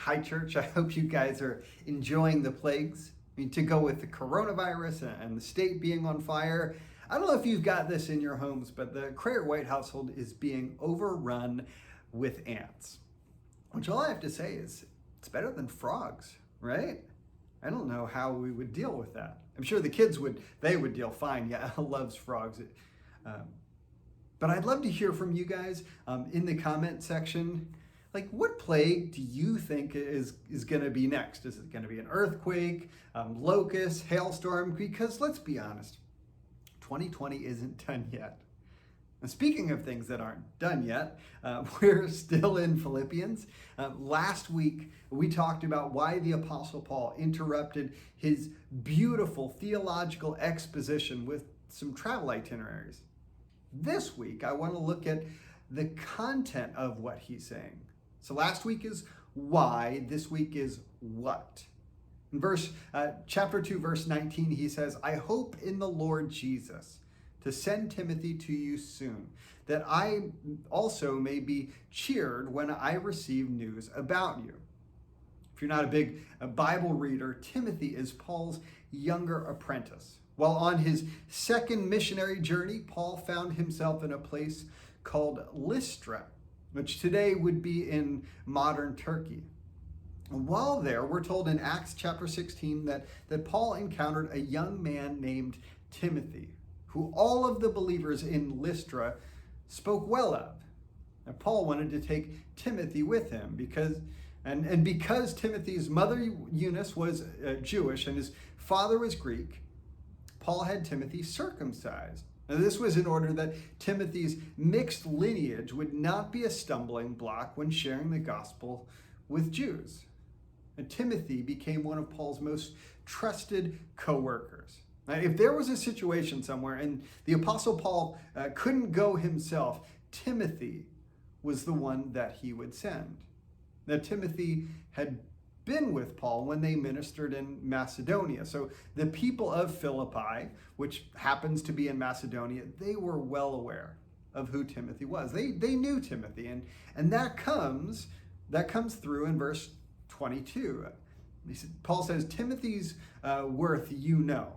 Hi, church. I hope you guys are enjoying the plagues. I mean, to go with the coronavirus and the state being on fire, I don't know if you've got this in your homes, but the Krayer-White household is being overrun with ants. Which all I have to say is, it's better than frogs, right? I don't know how we would deal with that. I'm sure the kids would deal fine. Yeah, loves frogs. But I'd love to hear from you guys in the comment section. Like, what plague do you think is going to be next? Is it going to be an earthquake, locust, hailstorm? Because let's be honest, 2020 isn't done yet. And speaking of things that aren't done yet, we're still in Philippians. Last week, we talked about why the Apostle Paul interrupted his beautiful theological exposition with some travel itineraries. This week, I want to look at the content of what he's saying. So last week is why, this week is what. In chapter 2, verse 19, he says, I hope in the Lord Jesus to send Timothy to you soon, that I also may be cheered when I receive news about you. If you're not a big Bible reader, Timothy is Paul's younger apprentice. While on his second missionary journey, Paul found himself in a place called Lystra, which today would be in modern Turkey. While there, we're told in Acts chapter 16 that Paul encountered a young man named Timothy, who all of the believers in Lystra spoke well of. Now, Paul wanted to take Timothy with him because Timothy's mother Eunice was Jewish and his father was Greek, Paul had Timothy circumcised. Now, this was in order that Timothy's mixed lineage would not be a stumbling block when sharing the gospel with Jews. And Timothy became one of Paul's most trusted co-workers. Now, if there was a situation somewhere and the Apostle Paul couldn't go himself, Timothy was the one that he would send. Now, Timothy had been with Paul when they ministered in Macedonia. So the people of Philippi, which happens to be in Macedonia, they were well aware of who Timothy was. They knew Timothy, and that comes through in verse 22. Paul says, Timothy's worth you know.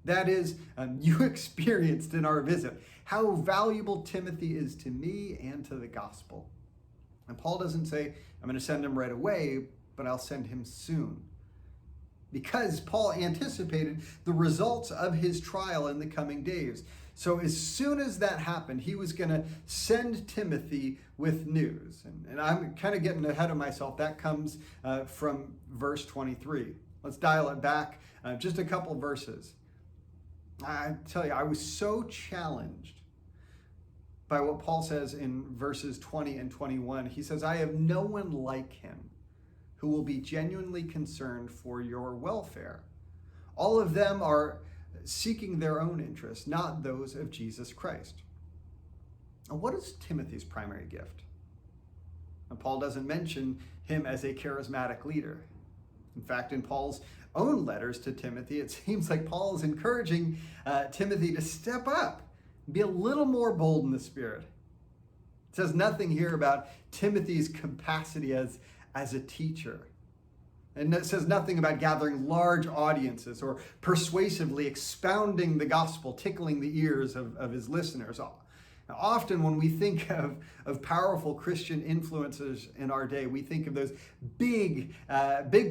That is, you experienced in our visit how valuable Timothy is to me and to the gospel. And Paul doesn't say, I'm going to send him right away, but I'll send him soon. Because Paul anticipated the results of his trial in the coming days. So as soon as that happened, he was going to send Timothy with news. And I'm kind of getting ahead of myself. That comes from verse 23. Let's dial it back just a couple verses. I tell you, I was so challenged by what Paul says in verses 20 and 21. He says, I have no one like him who will be genuinely concerned for your welfare. All of them are seeking their own interests, not those of Jesus Christ. And what is Timothy's primary gift? And Paul doesn't mention him as a charismatic leader. In fact, in Paul's own letters to Timothy, it seems like Paul is encouraging Timothy to step up, be a little more bold in the spirit. It says nothing here about Timothy's capacity as a teacher. And it says nothing about gathering large audiences or persuasively expounding the gospel, tickling the ears of his listeners. Now, often when we think of powerful Christian influencers in our day, we think of those big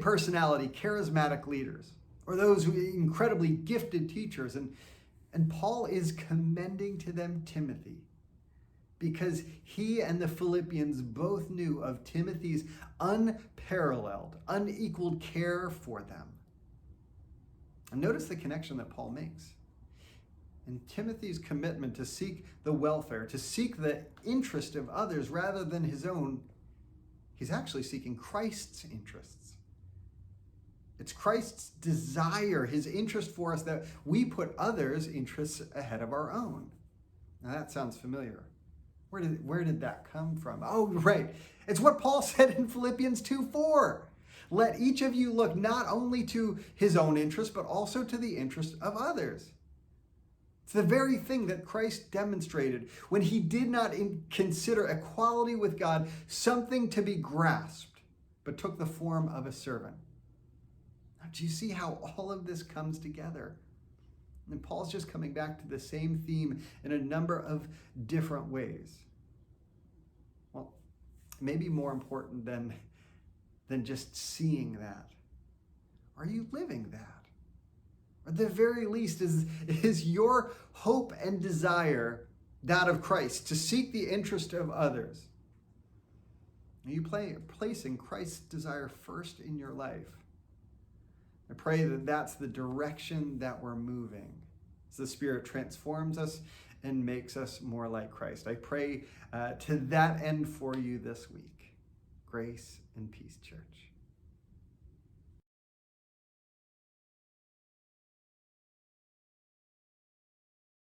personality, charismatic leaders, or those incredibly gifted teachers. And Paul is commending to them Timothy, because he and the Philippians both knew of Timothy's unparalleled, unequaled care for them. And notice the connection that Paul makes. In Timothy's commitment to seek the welfare, to seek the interest of others rather than his own, he's actually seeking Christ's interests. It's Christ's desire, his interest for us, that we put others' interests ahead of our own. Now that sounds familiar. Where did that come from? Oh, right. It's what Paul said in Philippians 2:4. Let each of you look not only to his own interest, but also to the interest of others. It's the very thing that Christ demonstrated when he did not consider equality with God something to be grasped, but took the form of a servant. Now, do you see how all of this comes together? And Paul's just coming back to the same theme in a number of different ways. Well, maybe more important than just seeing that. Are you living that? Or at the very least, is your hope and desire that of Christ, to seek the interest of others? Are you placing Christ's desire first in your life? I pray that that's the direction that we're moving as the Spirit transforms us and makes us more like Christ. I pray to that end for you this week. Grace and peace, church.